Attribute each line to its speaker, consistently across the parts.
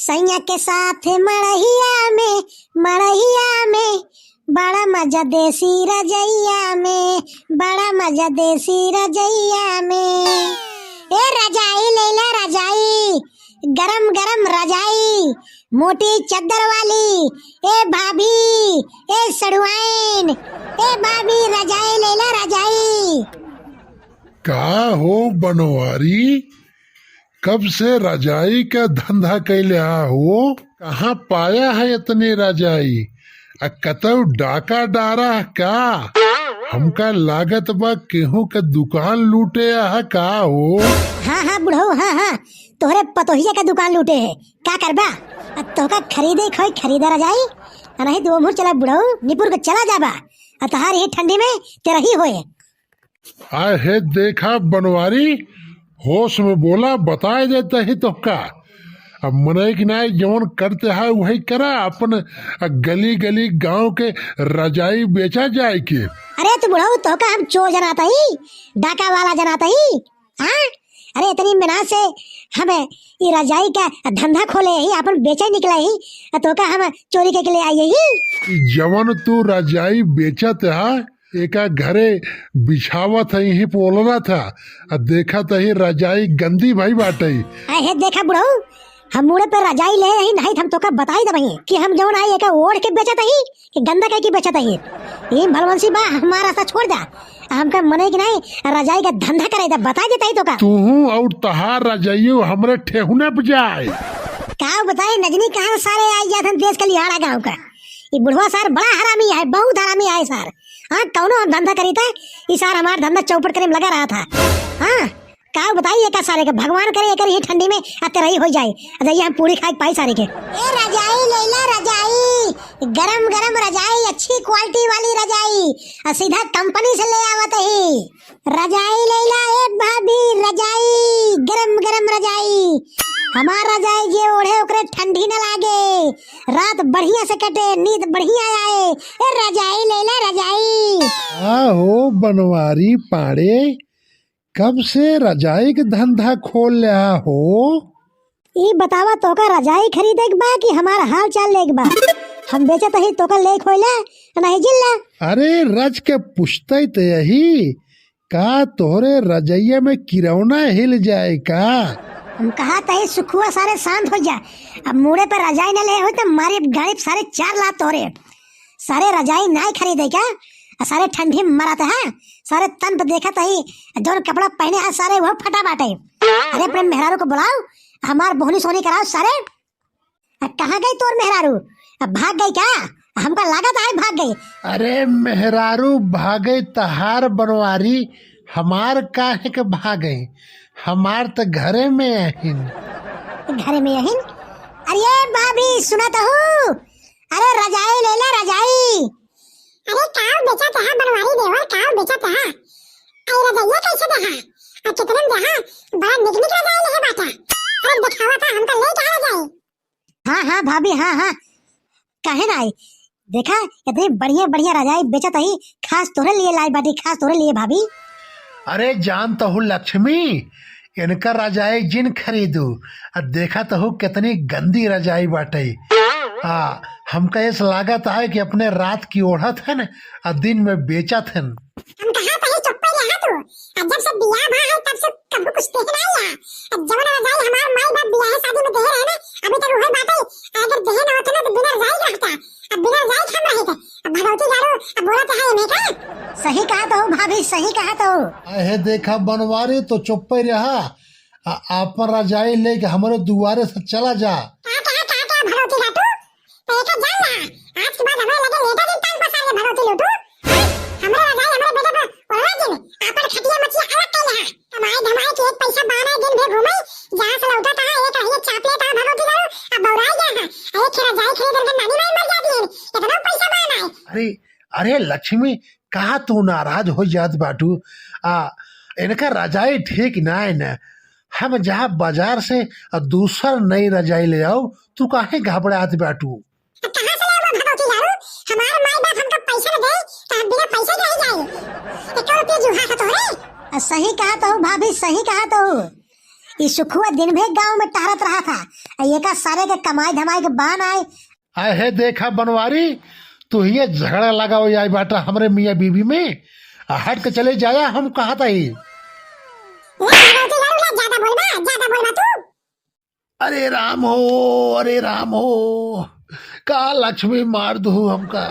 Speaker 1: सैया के साथ मड़हिया में बड़ा मजा देसी रजैया में, बड़ा मजा देसी रजैया में। ए रजाई लैला रजाई, गरम गरम रजाई, मोटी चद्दर वाली। ए भाभी, ए सड़ुआइन, ए भाभी रजाई लैला रजाई।
Speaker 2: का हो बनवारी, कब से रजाई का धंधा कैले हो? कहाँ पाया है इतनी रजाई? कतौ डाका डारा का? हमका लागत बा केहू के दुकान लूटे है का हो?
Speaker 1: हाँ बुढ़ऊ, हाँ तोहरे पतोहिया का दुकान लूटे है। का करबा? तोहका खरीदे खोई खरीदा रजाई, नहीं दो मुर चला बुढ़ऊ, निपुर के चला जाबा। तहार ये ठंडी में तेरा ही होए।
Speaker 2: आए है देखा बनवारी, होश में बोला, बताए देता ही तो का। अब मनई की नाई जौन करते है वही करा। अपन गली गली गांव के रजाई बेचा जाए के।
Speaker 1: अरे तू बुढ़ऊ, तो का हम चोर जनाता ही, डाका वाला जनाता ही। हाँ, अरे इतनी मेहनत से हमें ये रजाई का धंधा खोले ही, अपन बेचे निकला ही, तो का हम चोरी के लिए आई ही।
Speaker 2: जवन तू रजाई बेचत है, एका घरे बिछावत है, यही पोलना था, देखा तही रजाई गंदी भाई बाटे।
Speaker 1: अरे देखा बुढ़ऊ, हम मुड़े पे रजाई ले रही नहीं, हम तो का बताई दबई कि हम जौन आई एक ओढ़ के बेचत ही कि गंदा कह के बेचत ही। ये भलवंसी बा हमारा सा छोड़ जा, हमका मने कि नहीं रजाई का धंधा करे दा, बता देता ही तो का।
Speaker 2: तू और तहार रजाइयो हमरे ठेहुने पे जाए।
Speaker 1: का बताए नजनी कहाँ सारे आई जात देश के लिहाड़ा गाँव का। ये बुढ़वा सार बड़ा हरामी है, बहुत हरामी है सार। हाँ कौनो हम धंधा करी था, इस सार हमारा धंधा चौपट करे में लगा रहा था। हाँ का बताइए का सारे के, भगवान करे एक ही ठंडी में अतरही हो जाए, अरे हम पूरी खाई पाई सारे के। ए रजाई लैला रजाई, गरम गरम रजाई, अच्छी क्वालिटी वाली रजाई, सीधा कंपनी से ले आवत ही। रजाई लैला ए भाभी रजाई, गरम गरम रजाई, हमार रजाई जे ओढ़े ओकरे ठंडी न लागे, रात बढ़िया से कटे, नींद बढ़िया आए। ए रजाई लैला रजाई।
Speaker 2: आहो बनवारी पाड़े, कब से रजाई के धंधा खोल लिया हो?
Speaker 1: ये बतावा तो का रजाई खरीदे के बा कि हमारा हाल चाल ले के बा? हम बेचत ही तो का ले खोला नहीं जिल्ला।
Speaker 2: अरे रज के पुछते तो यही का तोहरे रजैया में किरौना हिल जाए का?
Speaker 1: हम कहा तही सुखुआ सारे शांत हो जा। अब मुड़े पे रजाई न ले हो तो मारे गाड़ी सारे 4 लाख तोरे सारे रजाई नहीं खरीदे क्या? सारे ठंडी में मराते हैं, सारे तन पे देखा तही जो कपड़ा पहने हैं सारे वो फटा बाटे। अरे अपने मेहरारू को बुलाओ, हमार बोहनी सोनी कराओ सारे। कहाँ गई तोर मेहरारू? भाग गई क्या? हमका लागत है भाग गई।
Speaker 2: अरे मेहरारू भागे तहार बनवारी, हमार काहे के भागे? हमार तो घरे में अहिन।
Speaker 1: घरे में अहिन? अरे भाभी सुना तो हूँ, अरे रजाई ले ला रजाई।
Speaker 3: अरे काव बेचा तहा बनवारी देवर, काव बेचा तहा। अरे रजाइया कैसे दहा? और कितने में दहा? बड़ा निकनिक रजाई ले बाटा। अरे दिखावा था हमको ले जा रजाई।
Speaker 1: हाँ भाभी, हाँ काहे ना आई? देखा इतनी बढ़िया बढ़िया रजाई बेचत ही, खास तोरे लिए लाई बाटी, खास तोरे लिए भाभी।
Speaker 2: अरे जान तो हूँ लक्ष्मी, इनका रजाई जिन खरीदू, देखा तो हूँ कितनी गंदी रजाई बाटे। हमका ऐसा लागत है कि अपने रात की ओढ़त है न, दिन में बेचत है।
Speaker 3: हम कहा तही चुप्पे रहा तू, जब से बियाह भा है तब से कब कुछ देख नहीं आया। जवन रजाई हमार माई बाप बियाह शादी में दे रहे ना, अभी तक वही बात है। अगर दे ना होता ना तो बिना रजाई रहता, अब बिना रजाई खा रहे थे। अब भगवती जानो अब बोला तो है नहीं का?
Speaker 1: सही कहा तो भाभी, सही कहा तो।
Speaker 2: अहे देखा बनवारी तो चुप्पे रहा, आपन रजाई लेके हमारे दुआरे से चला जा।
Speaker 3: भगवती लाटू तो एक जान ला, आज के बाद हमें लगे लेटा दिन टांग पसार ले भगवती लूटू। हमरा रजाई हमरे बेटे पर ओला दिन आपन खटिया मछिया अलग कैले है। कमाई धमाई के एक पैसा बाना दिन भर घूमे, जहां से लौटा था एक रहिए चापले था भगवती लाटू। अब बौराई गया है, एक रजाई खरीद कर नानी माई मर जाती है, इतना पैसा बाना है।
Speaker 2: अरे लक्ष्मी, कहा तू नाराज हो जात बाटू? इनका रजाई ठीक ना है न। हम जहाँ बाजार से दूसर नई रजाई ले आओ, तू काहे घबरात बाटू?
Speaker 3: कहां से लाओ भगवती लाटू? हमारे माई बाप हमको पैसा दे तो हम बिना पैसे के ही जाए। एक रुपया जुहा है तोरे।
Speaker 1: सही कहा तो भाभी, सही कहा तो। इस सुखुआ दिन भर गांव में टहरत रहा था। ये का सारे के कमाई धमाई के बान आए।
Speaker 2: है देखा बनवारी, तू ये झगड़ा लगा हो जाए बाटा हमरे मियाँ बीवी में। हट के चले जाया, हम कहा था ही।
Speaker 3: ज्यादा बोल तू।
Speaker 2: अरे राम हो, अरे राम हो, का लक्ष्मी मार दू हमका।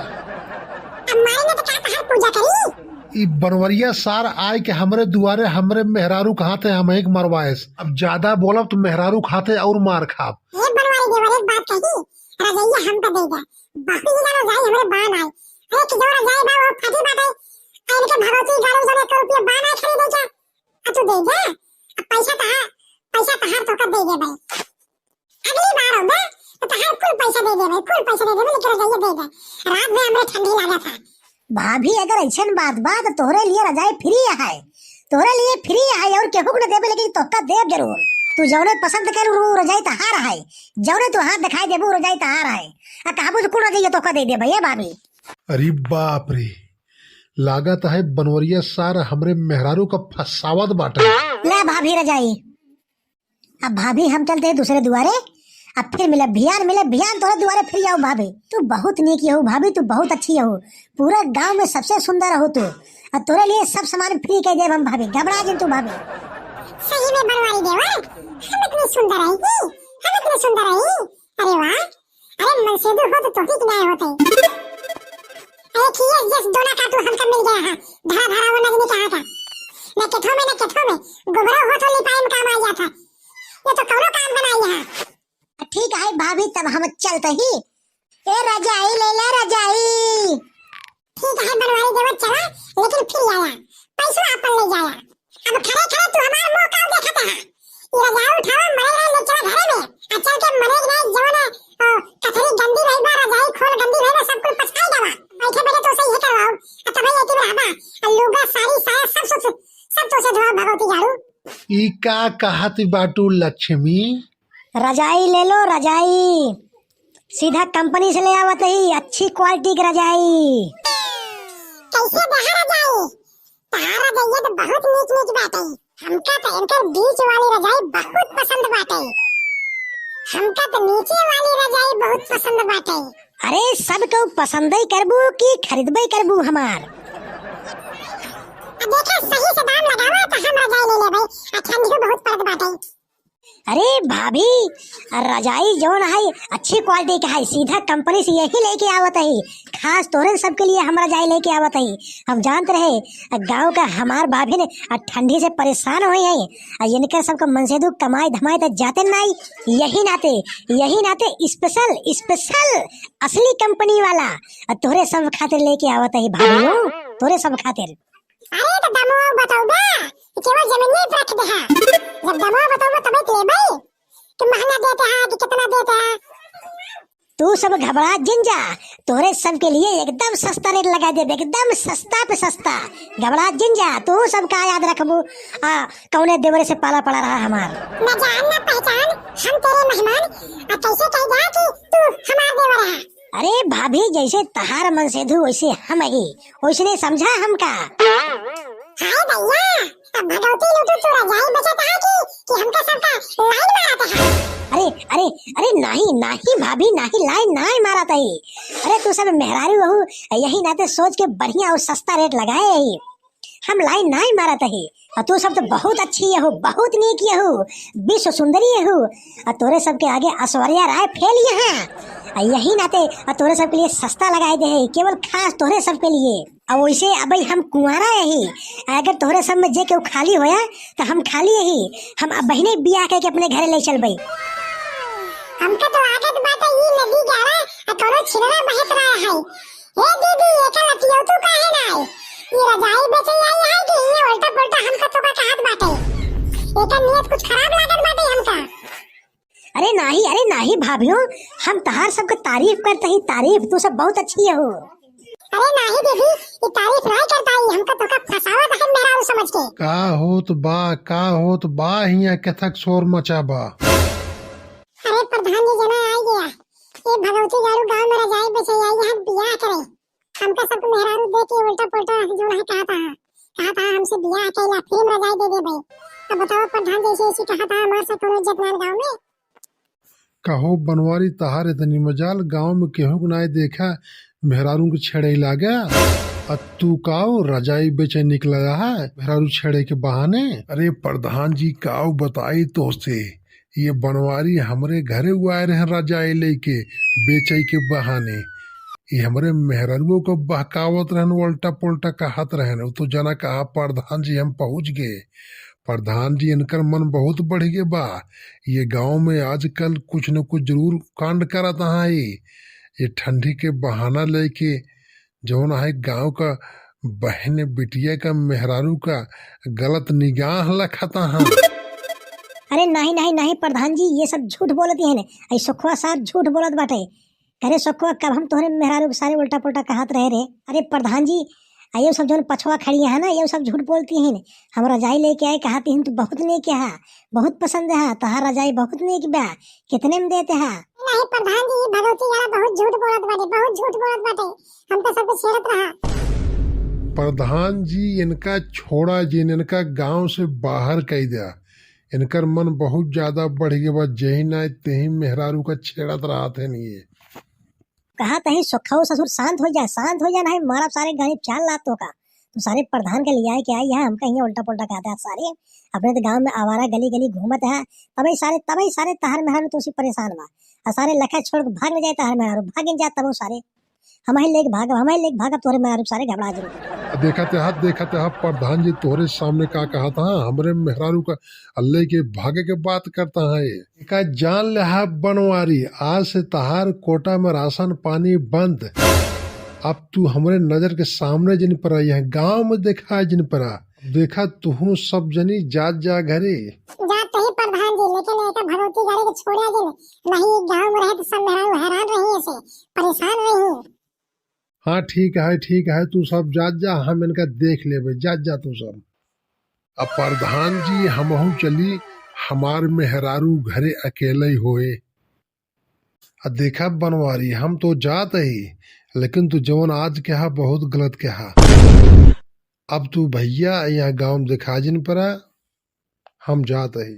Speaker 3: अब मारेंगे तो क्या तहार पूजा करी।
Speaker 2: ई बनवरिया सार आए के हमरे दुआरे हमरे मेहरारू खाते हम एक मरवाए। अब ज्यादा बोलब तो मेहरारू खाते और मार खाब।
Speaker 3: ये बनवारी देवर एक बात कही, रजैया हमका देगा, बाकी ही जानो जाई हमरे बान आए। अरे कि जो रजाई बा वो फटी बाटे, इनके भगवती गाड़ी जोने कर रुपया बान आए खरीदे जा। आ तू देगा, अब पैसा तहार तो कर देगे भाई। अगली बार होगा तो तहार कुल पैसा दे दे भाई, कुल पैसा दे दे, लेकिन रजैया देगा। रात में हमरे ठंडी लगा था।
Speaker 1: भाभी अगर ऐसा बात बात तोहरे लिए रजाई फ्री है, तोहरे लिए फ्री है और केहू न देबे, लेकिन तोहका देब जरूर। तू जौने पसंद कर रजाई तहार है, जौने तू हाथ दिखाई देबू रजाई तहार है। आ कहबू कुल रजाई तोहका दे दे भैया भाभी।
Speaker 2: अरे बाप रे, लागत है बनवरिया सार हमरे मेहरारू का फसावत बाटे।
Speaker 1: ले भाभी रजाई। अब भाभी हम चलते हैं दूसरे दुआरे, अब फिर मिले भियान तोरे दुआरे फिर आओ भाभी। तू बहुत नेकी हो भाभी, तू बहुत अच्छी हो, पूरा गांव में सबसे सुंदर हो तू। और तोरे लिए सब सामान फ्री कर दे हम भाभी, घबरा जिन तू भाभी।
Speaker 3: सही में बनवारी देवर, हम इतनी सुंदर है कि, हम इतनी सुंदर है। अरे वाह, अरे मनसेदू हो तो तोही की नहीं होते। अरे किए जस दोना का तू हमका मिल गया है, धरा धरा वो नगनी कहा था। न केठो में गोबरा हो तो लिपाई में काम आ गया था। ये तो कौनो काम बनाई है।
Speaker 1: ठीक है भाभी, तब हम चलते ही। ए रजाई ले ले रजाई।
Speaker 3: ठीक है बनवारी देवर चला, लेकिन फिर आया पैसा अपन ले जाया। अब खड़े खड़े तू हमार मुंह का देखता है। ये रजाई उठावा मरे ले चला घर में, आ चल के मरे नहीं जवाना कथरी गंदी रही बा, रजाई खोल गंदी रही बा, सब कुछ पछाई दवा। बैठे बैठे तो सही है करवाओ, तब ये एती रहबा लुगा साड़ी साया सब तो से धोआ भगवती झाड़ू।
Speaker 2: ई का कहती बाटू लक्ष्मी।
Speaker 1: रजाई ले लो रजाई, सीधा कंपनी से ले आवत ही, अच्छी क्वालिटी की रजाई।
Speaker 3: कैसे बहा रजाई? तारा रजाई तो बहुत नीच बाटे। हमका तो इनकर बीच वाली रजाई बहुत पसंद बाटे। हमका तो नीचे वाली रजाई बहुत पसंद बाटे।
Speaker 1: अरे सब को पसंद ही करबू कि खरीदबे करबू हमार।
Speaker 3: देखा सही से दाम लगावा तो हम रजाई ले ले भाई, ठंडी बहुत पड़त बाटे।
Speaker 1: अरे भाभी, रजाई जोन है अच्छी क्वालिटी का है, सीधा कंपनी से यही लेके आवत है, खास तोरे सबके लिए हम रजाई लेके आवत है। हम जानते रहे गांव का हमार भाभी ने ठंडी से परेशान हुए हैं, इनकर सबको मनसेदू कमाई धमाई तक जाते नहीं, यही नाते स्पेशल असली कंपनी वाला तोरे सब खातिर लेके आवत है भाभी, तोरे सब खातिर।
Speaker 3: अरे तो दमो बताओ बा, केवल जमीन पे रख दे है। जब दमो बताओ तब ले भाई कि महंगा देते हैं कि कितना देते हैं।
Speaker 1: तू सब घबरा जिन जा, तोरे सब के लिए एकदम सस्ता रेट लगा दे, एकदम सस्ता पे सस्ता। घबरा जिन जा, तू सब का याद रखबू कौने देवरे से पाला पड़ा रहा हमार।
Speaker 3: न जान न पहचान, हम तेरे मेहमान, और कैसे कह जा कि तू हमार देवर है।
Speaker 1: अरे भाभी, जैसे तहार मन सेधु वैसे हम ही, वैसने समझा हमका।
Speaker 3: हाय भैया, अब भगवती लूटू तो रजाई बचत है कि हमका सबका लाइन मारता है।
Speaker 1: अरे नहीं भाभी, नहीं लाइन नहीं मारा तही। अरे तू सब मेहरारू बहू, यही नाते सोच के बढ़िया और सस्ता रेट लगाए ही, हम लाइन नहीं मारा तही। और तू सब तो बहुत अच्छी हो, बहुत नीक हो, विश्व सुंदरी हो, और तोरे सब के आगे ऐश्वर्या राय फेल यहाँ। यही नाते तोरे सब के लिए सस्ता लगाए दे है, केवल खास तोरे सब के लिए। और वैसे अब हम कुंवारा यही, अगर तोरे सब में जे केहू खाली होया तो हम खाली यही, हम अब बहिने बियाह करके अपने घरे ले चल बई।
Speaker 3: हमका तो आदत बात है ये नदी गारा और तोरो छिलरा बहत रहा है। हे दीदी, एका लतियो तू काहे ना है? ये रजाई बेचे आई है कि ये उल्टा पुल्टा हमका तो का हाथ बाटे। एका नियत कुछ खराब लागत बाटे हमका।
Speaker 1: अरे नहीं भाभियों, हम तहार सबके तारीफ करते ही, तारीफ, तू सब बहुत अच्छी हो।
Speaker 3: अरे नहीं दीदी, ये तारीफ नहीं करता ही, हमका तो का फसावत है मेरा उ समझ के।
Speaker 2: का होत बा हिया कथक शोर मचाबा।
Speaker 3: अरे प्रधान जी जना आ गया, ये भगवती गारू गांव में रजाई बेचे आई है बियाह करे। हमका सब मेहरारू दे के उल्टा पुल्टा जो है कहा था हमसे बियाह केला फिर रजाई दे दे भाई। अब बताओ प्रधान जैसे ऐसी कहा था हमारे साथ कोनो इज्जत ना गाँव में।
Speaker 2: कहो बनवारी तहार इतनी मजाल गांव में केहू को नाय देखा मेहरारू के छेड़े लागा। अब तू काओ रजाई बेचे निकला है मेहरारू छेड़े के बहाने। अरे प्रधान जी काओ बताई तो से ये बनवारी हमरे घरे हुआ रहे रजाई लेके बेचे के बहाने। ये हमरे मेहरारुओं को बहकावत रहन उल्टा पुल्टा कहत रहन। तो जना कहा प्रधान जी हम पहुंच गए। प्रधान जी इनकर मन बहुत बढ़ गए बा। ये गांव में आजकल कुछ न कुछ जरूर कांड करत है। ये ठंडी के बहाना लेके जौन है गांव का बहन बिटिया का मेहरारू का गलत निगाह लखता है।
Speaker 1: अरे नहीं नहीं नहीं प्रधान जी, ये सब झूठ बोलती है ने। सुखवा सार झूठ बोलत बाटे। अरे सुखवा कब हम तोहरे मेहरारू के सारे उल्टा पुल्टा कहत रहे रे। अरे प्रधान जी ये सब जो पछुआ खड़ी है ना ये सब झूठ बोलती हैं। हम रजाई लेके आए कहती हैं तो बहुत नेक है, बहुत पसंद है तहार रजाई बहुत नेक बा, कितने में देते हैं।
Speaker 3: नहीं प्रधान जी भगवती वाला बहुत झूठ बोलत बाटे, बहुत झूठ बोलत बाटे। हम तो सब कुछ छेड़त रहा।
Speaker 2: प्रधान जी इनका छोड़ा जी इनका गांव से बाहर कह दिया। इनकर मन बहुत ज्यादा बढ़ गया बा। जही ना तही मेहरारू का छेड़त रहा थे नहीं ये।
Speaker 1: कहा तही सुखाओ ससुर शांत हो जाए, शांत हो जाए। नहीं मारा सारे गाड़ी चाल लात तो का तो सारे प्रधान के लिए आए क्या यहाँ हम कहीं उल्टा पुल्टा कहते हैं सारे। अपने तो गांव में आवारा गली गली घूमत है। तभी सारे तहार मेहरारू तो उसी परेशान बा। और सारे लखा छोड़ भाग न जाए तहार मेहरारू भाग जाए तब सारे हमारे लेके भाग तोरे मेहरारू सारे घबरा जरूर।
Speaker 2: देखते हाथ प्रधान जी तोरे सामने का कहा था हमरे मेहरारू का अल्ले के भागे के बात करता है। का जान ले हा बनवारी आज से तहार कोटा में राशन पानी बंद। अब तू हमरे नजर के सामने जिन पर आई है गांव में देखा है जिन पर देखा तू सब जनी जात जा घरे
Speaker 3: जात तो ही प्रधान जी लेकिन एक भगवती घरे के छोड़िया जी नहीं गांव में रहे तो सब मेहरारू हैरान रही ऐसे परेशान रही।
Speaker 2: हाँ ठीक है तू सब जात जा हम इनका देख ले जात तू सब। अब प्रधान जी हमहू चली हमार मेहरारू घरे अकेले ही होए। देखा बनवारी हम तो जात ही लेकिन तू जवन आज कहा बहुत गलत कहा। अब तू भैया यहाँ गांव में दिखा जिन पर हम जात ही।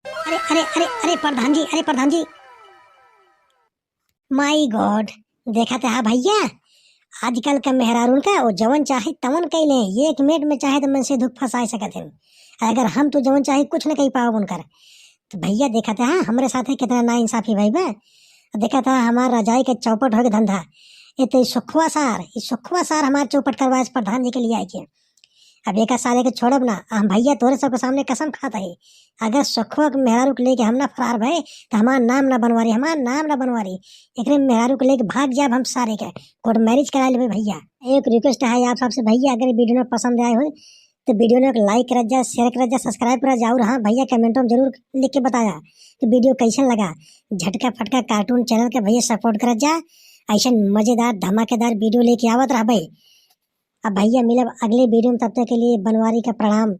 Speaker 1: अरे अरे अरे अरे प्रधान जी माई गॉड देखा था भैया आजकल का मेहरारून का वो जवन चाहे तवन कह ले। एक मिनट में चाहे तो मन से दुख फंसा सकते हैं। अगर हम तो जवन चाहे कुछ न कह पाओ उनकर तो भैया देखा था हमारे साथ है कितना ना इंसाफी भाई बा। देखा था हमारा रजाई के चौपट हो के धंधा ये तो सुखवा सार हमारे चौपट करवाए प्रधान जी के लिए आए के। अब एक सारे के छोड़ब ना हम भैया तोरे सबके सामने कसम खाता है। अगर सुखवा के मेहरारू को लेके हम ना फरार भय तो हमारा नाम ना बनवारी एक मेहरारू को लेके भाग जाब हम सारे के कोर्ट मैरिज करा ले भैया। एक रिक्वेस्ट है आप सबसे भैया अगर वीडियो में पसंद आए हो तो वीडियो ने लाइक कर जा, शेयर कर जा, सब्सक्राइब कर जाओ। हाँ भैया कमेंटों में जरूर लिख के बताया कि वीडियो कैसा लगा। झटका फटका कार्टून चैनल के भैया सपोर्ट कर जा। ऐसा मजेदार धमाकेदार वीडियो लेके आवत रहा भाई। अब भैया मिलब अगले वीडियो में, तब तक के लिए बनवारी का प्रणाम।